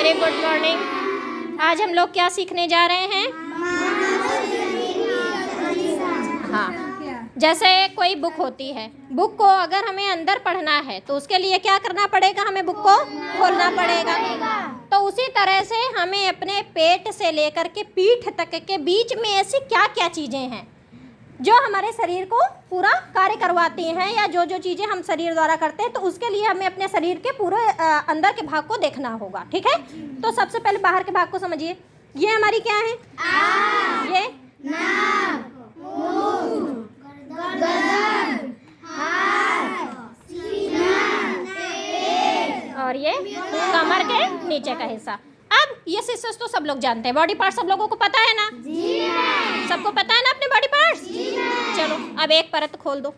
Very good morning. आज हम लोग क्या सीखने जा रहे हैं? हाँ, जैसे कोई बुक होती है, बुक को अगर हमें अंदर पढ़ना है तो उसके लिए क्या करना पड़ेगा? हमें बुक को खोलना पड़ेगा। तो उसी तरह से हमें अपने पेट से लेकर के पीठ तक के बीच में ऐसी क्या क्या चीज़ें हैं जो हमारे शरीर को पूरा कार्य करवाती हैं, या जो जो चीज़ें हम शरीर द्वारा करते हैं, तो उसके लिए हमें अपने शरीर के पूरे अंदर के भाग को देखना होगा। ठीक है, तो सबसे पहले बाहर के भाग को समझिए। ये हमारी क्या है? ये नाक, मुंह, गर्दन, हाथ, सीना, पेट, और ये कमर के नीचे का हिस्सा। अब ये सिस्टर्स तो सब लोग जानते हैं, बॉडी पार्ट सब लोगों को पता है ना? जी नहीं। सबको पता है ना अपने बॉडी पार्ट्स? जी नहीं। चलो अब एक परत खोल दो।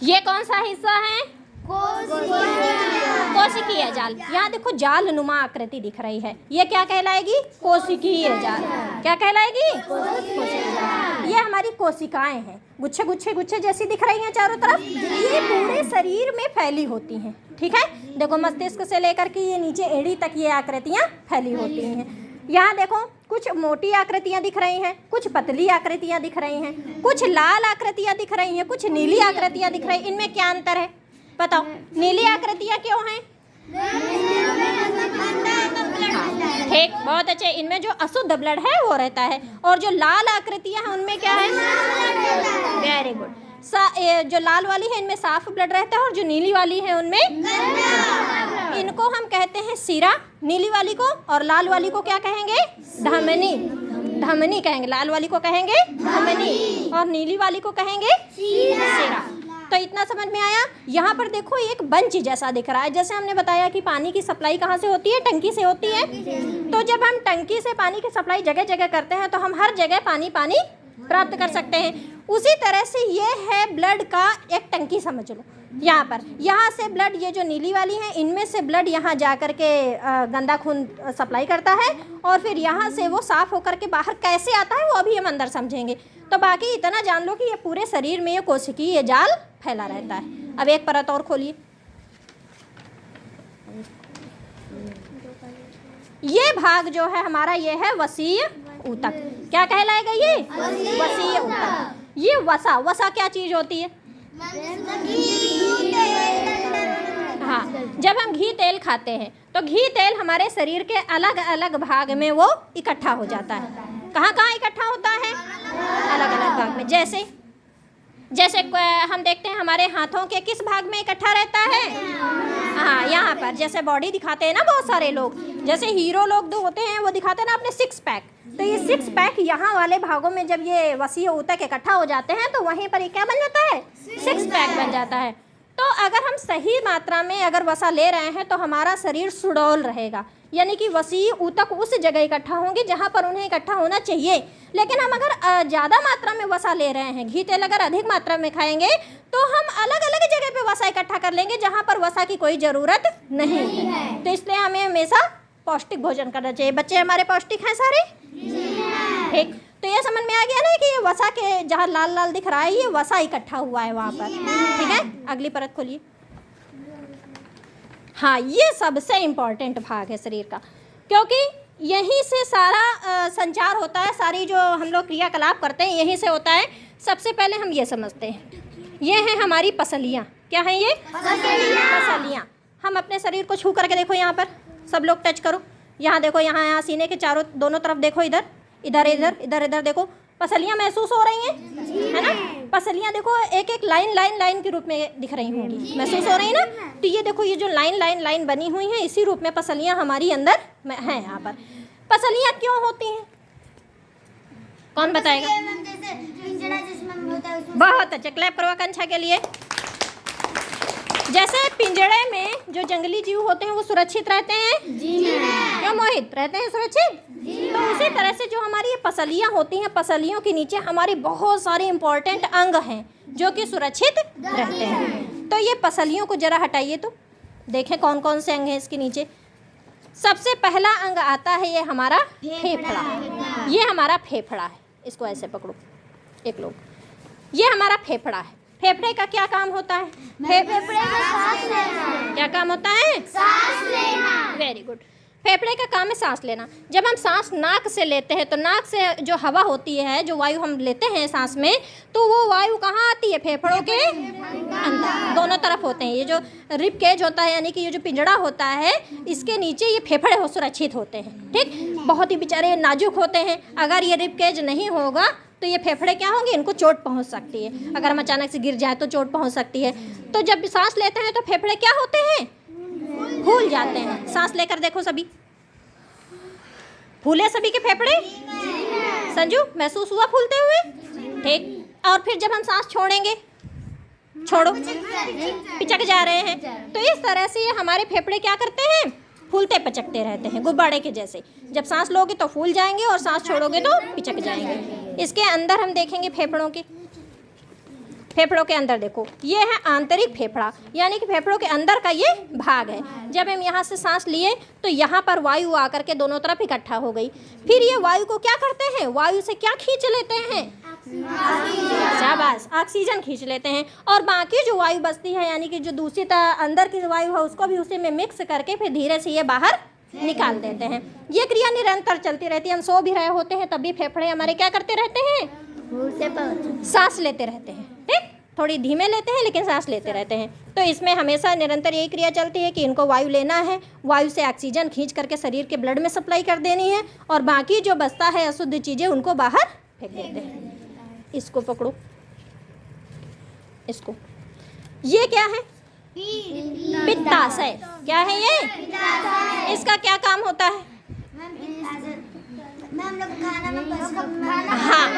ये कौन सा हिस्सा है? कोशिकीय जाल। यहाँ देखो जाल नुमा आकृति दिख रही है, ये क्या कहलाएगी? कोशिकीय जाल। क्या कहलाएगी? कोशिकीय जाल। ये हमारी कोशिकाएं हैं, गुच्छे गुच्छे गुच्छे जैसी दिख रही हैं चारों तरफ। ये पूरे शरीर में फैली होती हैं। ठीक है, देखो मस्तिष्क से लेकर के ये नीचे एड़ी तक ये आकृतियाँ फैली होती हैं। यहाँ देखो कुछ मोटी आकृतियाँ दिख रही हैं, कुछ पतली आकृतियाँ दिख रही हैं, कुछ लाल आकृतियाँ दिख रही हैं, कुछ नीली आकृतियाँ दिख रही हैं। इनमें क्या अंतर है बताओ? नीली आकृतियाँ क्यों हैं? ठीक, बहुत अच्छे। इनमें जो अशुद्ध ब्लड है वो रहता है, और जो लाल आकृतियाँ हैं उनमें क्या है? Very good. जो लाल वाली है इनमें साफ ब्लड रहता है, और जो नीली वाली है उनमें इनको हम कहते हैं सिरा, नीली वाली को, और लाल वाली को क्या कहेंगे? धमनी। धमनी कहेंगे, लाल वाली को कहेंगे धमनी, और नीली वाली को कहेंगे सिरा। तो इतना समझ में आया? यहाँ पर देखो एक बंच जैसा दिख रहा है। जैसे हमने बताया कि पानी की सप्लाई कहाँ से होती है? टंकी से होती है। तो जब हम टंकी से पानी की सप्लाई जगह जगह करते हैं तो हम हर जगह पानी प्राप्त कर सकते हैं। उसी तरह से ये है ब्लड का एक टंकी, समझ लो। यहाँ से ब्लड, ये जो नीली वाली है इनमें से ब्लड यहाँ जा कर के गंदा खून सप्लाई करता है, और फिर यहाँ से वो साफ होकर के बाहर कैसे आता है वो अभी हम अंदर समझेंगे। तो बाकी इतना जान लो कि ये पूरे शरीर में ये कोशिकीय जाल फैला रहता है। अब एक परत और खोलिए। ये भाग जो है हमारा, ये है वसीय ऊतक। क्या कहलाएगा ये? वसीय ऊतक। ये वसा क्या चीज होती है? हाँ, जब हम घी तेल खाते हैं तो घी तेल हमारे शरीर के अलग अलग भाग में वो इकट्ठा हो जाता है। कहाँ कहाँ इकट्ठा होता है? अलग अलग भाग में। जैसे हम देखते हैं हमारे हाथों के किस भाग में इकट्ठा रहता है? हाँ, यहाँ पर। जैसे बॉडी दिखाते हैं ना बहुत सारे लोग, जैसे हीरो लोग जो होते हैं वो दिखाते हैं ना अपने सिक्स पैक, तो ये सिक्स पैक यहाँ वाले भागों में जब ये वसीय ऊतक इकट्ठा हो जाते हैं तो वहीं पर ये क्या बन जाता है? सिक्स पैक बन जाता है। तो अगर हम सही मात्रा में अगर वसा ले रहे हैं तो हमारा शरीर सुडौल रहेगा, यानी कि वसीय ऊतक उस जगह इकट्ठा होंगे जहाँ पर उन्हें इकट्ठा होना चाहिए। लेकिन हम अगर ज़्यादा मात्रा में वसा ले रहे हैं, घी तेल अगर अधिक मात्रा में खाएंगे तो हम अलग अलग जगह पे वसा इकट्ठा कर लेंगे जहाँ पर वसा की कोई ज़रूरत नहीं है। तो इसलिए हमें हमेशा पौष्टिक भोजन करना चाहिए। बच्चे हमारे पौष्टिक हैं सारे? ठीक, तो ये समझ में आ गया ना कि ये वसा के जहाँ लाल लाल दिख रहा है ये वसा इकट्ठा हुआ है वहाँ पर। ठीक है, अगली परत खोलिए। हाँ, ये सबसे इम्पोर्टेंट भाग है शरीर का, क्योंकि यहीं से सारा संचार होता है, सारी जो हम लोग क्रियाकलाप करते हैं यहीं से होता है। सबसे पहले हम ये समझते हैं, ये हैं हमारी पसलियाँ। क्या हैं ये? पसलियाँ। हम अपने शरीर को छू करके देखो, यहाँ पर सब लोग टच करो। यहाँ देखो, यहाँ सीने के चारों दोनों तरफ देखो, इधर इधर इधर इधर इधर देखो, पसलियाँ महसूस हो रही हैं, है ना? पसलियाँ देखो एक एक लाइन के रूप में दिख रही होंगी, महसूस हो रही है ना? तो ये देखो, ये जो लाइन बनी हुई है इसी रूप में पसलियाँ हमारी अंदर हैं। यहाँ पर पसलियाँ क्यों होती हैं? कौन बताएगा? बहुत अच्छे, क्लैप करो आकांक्षा के लिए। जैसे पिंजड़े में जो जंगली जीव होते हैं वो सुरक्षित रहते हैं? जी नहीं। क्यों मोहित? रहते हैं सुरक्षित? जी। तो उसी तरह से जो हमारी ये पसलियाँ होती हैं, पसलियों के नीचे हमारी बहुत सारे इंपॉर्टेंट अंग हैं जो कि सुरक्षित रहते हैं। तो ये पसलियों को जरा हटाइए तो देखें कौन कौन से अंग हैं इसके नीचे। सबसे पहला अंग आता है ये हमारा फेफड़ा। ये हमारा फेफड़ा है, इसको ऐसे पकड़ो एक लोग। ये हमारा फेफड़ा है। फेफड़े का क्या काम होता है? फेफड़े का सांस लेना। क्या काम होता है? सांस लेना। Very good. फेफड़े का काम है सांस लेना। जब हम सांस नाक से लेते हैं तो नाक से जो हवा होती है, जो वायु हम लेते हैं सांस में, तो वो वायु कहाँ आती है? फेफड़ों के अंदर, दोनों तरफ होते हैं। ये जो रिब केज होता है, यानी कि ये जो पिंजड़ा होता है, इसके नीचे ये फेफड़े हो सुरक्षित होते हैं। ठीक, बहुत ही बेचारे नाजुक होते हैं। अगर ये रिब केज नहीं होगा तो ये फेफड़े क्या होंगे? इनको चोट पहुंच सकती है। अगर हम अचानक से गिर जाए तो चोट पहुंच सकती है। तो जब सांस लेते हैं तो फेफड़े क्या होते हैं? फूल जाते हैं। सांस लेकर देखो सभी, फूले सभी के फेफड़े? संजू, महसूस हुआ फूलते हुए? ठीक। और फिर जब हम सांस छोड़ेंगे, छोड़ो, पिचक जा रहे हैं। तो इस तरह से ये हमारे फेफड़े क्या करते हैं? फूलते पचकते रहते हैं, गुब्बारे के जैसे। जब सांस लोगे तो फूल जाएंगे और सांस छोड़ोगे तो पिचक जाएंगे। इसके अंदर हम देखेंगे फेफड़ों के अंदर देखो, ये है आंतरिक फेफड़ा, यानी कि फेफड़ों के अंदर का ये भाग है। जब हम यहाँ से सांस लिए तो यहाँ पर वायु आकर के दोनों तरफ इकट्ठा हो गई। फिर ये वायु को क्या करते हैं? वायु से क्या खींच लेते हैं? शाबाश, ऑक्सीजन खींच लेते हैं। और बाकी जो वायु बचती है, यानी कि जो दूषित अंदर की वायु है, उसको भी उसी में मिक्स करके फिर धीरे से ये बाहर निकाल देते हैं। ये क्रिया निरंतर चलती रहती है। हम सो भी रहे होते हैं तब भी फेफड़े हमारे क्या करते रहते हैं? सांस लेते रहते हैं। ठीक, थोड़ी धीमे लेते हैं लेकिन सांस लेते रहते हैं। तो इसमें हमेशा निरंतर यही क्रिया चलती है कि इनको वायु लेना है, वायु से ऑक्सीजन खींच करके शरीर के ब्लड में सप्लाई कर देनी है, और बाकी जो बचता है अशुद्ध चीज़ें उनको बाहर फेंक देते हैं। इसको पकड़ो, इसको, ये क्या है? पित्ताशय। क्या है ये? इसका क्या काम होता है? हाँ,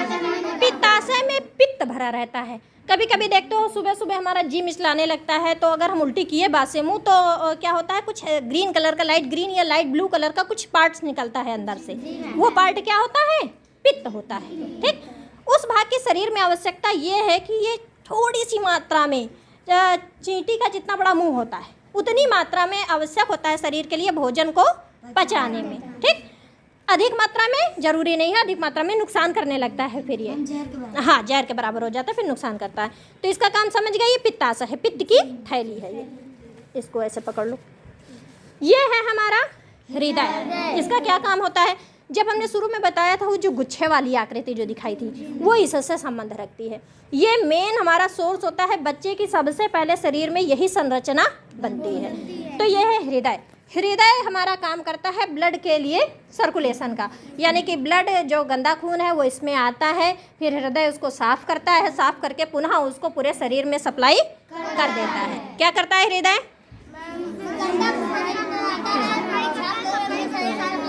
पित्ताशय में पित्त भरा रहता है। कभी कभी देखते हो सुबह सुबह हमारा जी मिचलाने लगता है, तो अगर हम उल्टी किए बात से मुँह, तो क्या होता है? कुछ ग्रीन कलर का, लाइट ग्रीन या लाइट ब्लू कलर का कुछ पार्ट्स निकलता है अंदर से। वो पार्ट क्या होता है? पित्त होता है। ठीक, उस भाग के शरीर में आवश्यकता ये है कि ये थोड़ी सी मात्रा में, चींटी का जितना बड़ा मुंह होता है उतनी मात्रा में आवश्यक होता है शरीर के लिए भोजन को पचाने में। ठीक, अधिक मात्रा में जरूरी नहीं है, अधिक मात्रा में नुकसान करने लगता है। फिर ये हाँ, जहर के बराबर हो जाता है, फिर नुकसान करता है। तो इसका काम समझ गए, ये पित्ताशय है, पित्त की थैली है ये। इसको ऐसे पकड़ लो। ये है हमारा हृदय। इसका क्या काम होता है? जब हमने शुरू में बताया था, वो जो गुच्छे वाली आकृति जो दिखाई थी, वो इससे संबंध रखती है। ये मेन हमारा सोर्स होता है। बच्चे की सबसे पहले शरीर में यही संरचना बनती है। तो ये है हृदय। हृदय हमारा काम करता है ब्लड के लिए सर्कुलेशन का, यानी कि ब्लड जो गंदा खून है वो इसमें आता है, फिर हृदय उसको साफ करता है, साफ करके पुनः उसको पूरे शरीर में सप्लाई कर देता है। क्या करता है हृदय?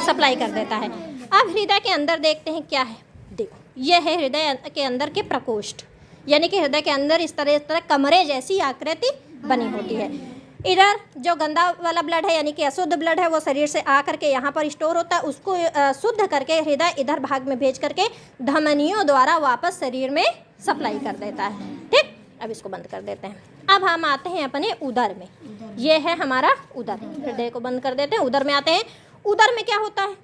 सप्लाई कर देता है। अब हृदय के अंदर देखते हैं क्या है। देखो, ये है हृदय के अंदर के प्रकोष्ठ, यानी कि हृदय के अंदर इस तरह कमरे जैसी आकृति बनी होती है। इधर जो गंदा वाला ब्लड है, यानी कि अशुद्ध ब्लड है, वो शरीर से आ करके यहाँ पर स्टोर होता है। उसको शुद्ध करके हृदय इधर भाग में भेज करके धमनियों द्वारा वापस शरीर में सप्लाई कर देता है। ठीक, अब इसको बंद कर देते हैं। अब हम आते हैं अपने उदर में। ये है हमारा उदर। हृदय को बंद कर देते हैं, उदर में आते हैं। उदर में क्या होता है?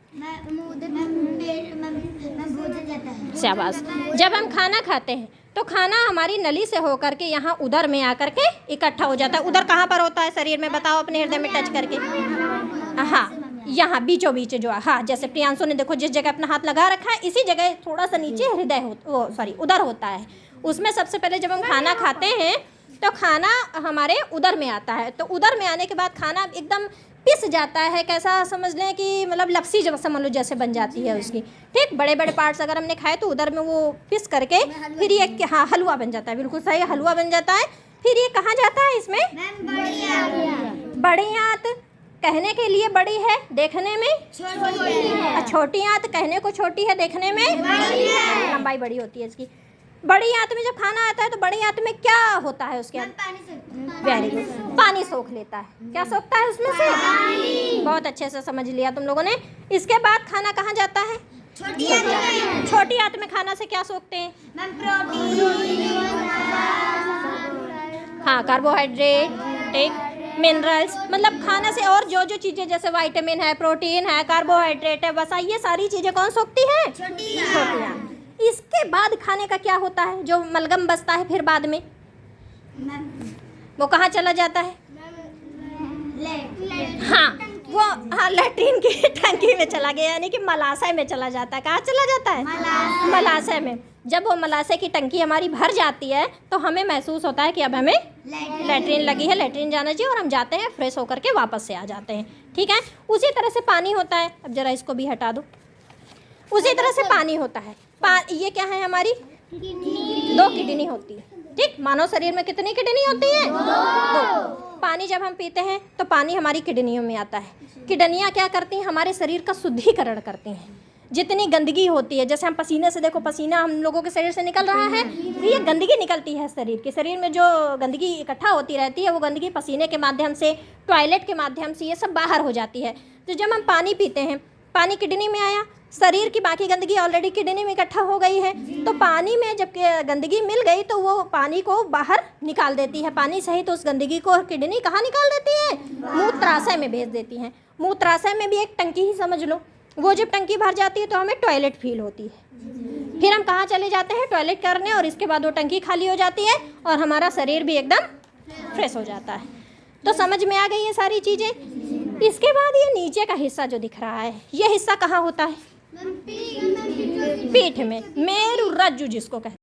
शाबाश। जब हम खाना खाते हैं तो खाना हमारी नली से होकर के यहाँ उदर में आकर के इकट्ठा हो जाता है। उदर कहाँ पर होता है शरीर में? बताओ अपने हृदय में टच करके। हाँ, यहाँ बीचों बीच जो, हाँ, जैसे प्रियांशु ने देखो जिस जगह अपना हाथ लगा रखा है, इसी जगह थोड़ा सा नीचे हृदय उदर होता है। उसमें सबसे पहले जब हम खाना खाते हैं तो खाना हमारे उदर में आता है। तो उदर में आने के बाद खाना एकदम पिस जाता है। कैसा समझ लें कि मतलब लपसी जब समझ लो जैसे बन जाती है उसकी। ठीक, बड़े बड़े पार्ट्स अगर हमने खाए तो उधर में वो पिस करके फिर ये हाँ हलवा बन जाता है। बिल्कुल सही, हलवा बन जाता है। फिर ये कहाँ जाता है? इसमें बड़ी आंत कहने के लिए बड़ी है, देखने में छोटी आंत कहने को छोटी है, देखने में लंबाई बड़ी होती है इसकी। बड़ी आंत में जब खाना आता है तो बड़ी आंत में क्या होता है? उसके वेरी गुड, पानी सोख लेता है। क्या सोखता है उसमें से? बहुत अच्छे से समझ लिया तुम लोगों ने। इसके बाद खाना कहाँ जाता है? छोटी आंत में खाना से क्या सोखते हैं? हाँ, कार्बोहाइड्रेट, ठीक, मिनरल्स, मतलब खाने से और जो जो चीज़ें जैसे विटामिन है, प्रोटीन है, कार्बोहाइड्रेट है, वसा, ये सारी चीज़ें कौन सोखती है? छोटी आंत। इसके बाद खाने का क्या होता है? जो मलगम बचता है फिर बाद में वो कहाँ चला जाता है? हाँ, वो हाँ लैट्रिन की टंकी में चला गया, यानी कि मलाशय में चला जाता है। कहाँ चला जाता है? मलाशय में। जब वो मलाशय की टंकी हमारी भर जाती है तो हमें महसूस होता है कि अब हमें लैट्रिन लगी है, लैट्रिन जाना चाहिए, और हम जाते हैं, फ्रेश होकर के वापस से आ जाते हैं। ठीक है, उसी तरह से पानी होता है। अब जरा इसको भी हटा दो। उसी तरह से पानी होता है। ये क्या है हमारी? 2 किडनी होती है। ठीक, मानव शरीर में कितनी किडनी होती है? 2। पानी जब हम पीते हैं तो पानी हमारी किडनियों में आता है। किडनियाँ क्या करती हैं? हमारे शरीर का शुद्धिकरण करती हैं। जितनी गंदगी होती है, जैसे हम पसीने से, देखो पसीना हम लोगों के शरीर से निकल रहा है, ये गंदगी निकलती है शरीर की। शरीर में जो गंदगी इकट्ठा होती रहती है वो गंदगी पसीने के माध्यम से, टॉयलेट के माध्यम से, ये सब बाहर हो जाती है। तो जब हम पानी पीते हैं, पानी किडनी में आया, शरीर की बाकी गंदगी ऑलरेडी किडनी में इकट्ठा हो गई है, तो पानी में जब गंदगी मिल गई तो वो पानी को बाहर निकाल देती है। पानी सहित उस गंदगी को किडनी कहाँ निकाल देती है? मूत्राशय में भेज देती हैं। मूत्राशय में भी एक टंकी ही समझ लो। वो जब टंकी भर जाती है तो हमें टॉयलेट फील होती है। फिर हम कहाँ चले जाते हैं? टॉयलेट करने, और इसके बाद वो टंकी खाली हो जाती है और हमारा शरीर भी एकदम फ्रेश हो जाता है। तो समझ में आ गई ये सारी चीज़ें। इसके बाद ये नीचे का हिस्सा जो दिख रहा है, ये हिस्सा कहाँ होता है? पीठ में, मेरुरज्जु जिसको कहते हैं।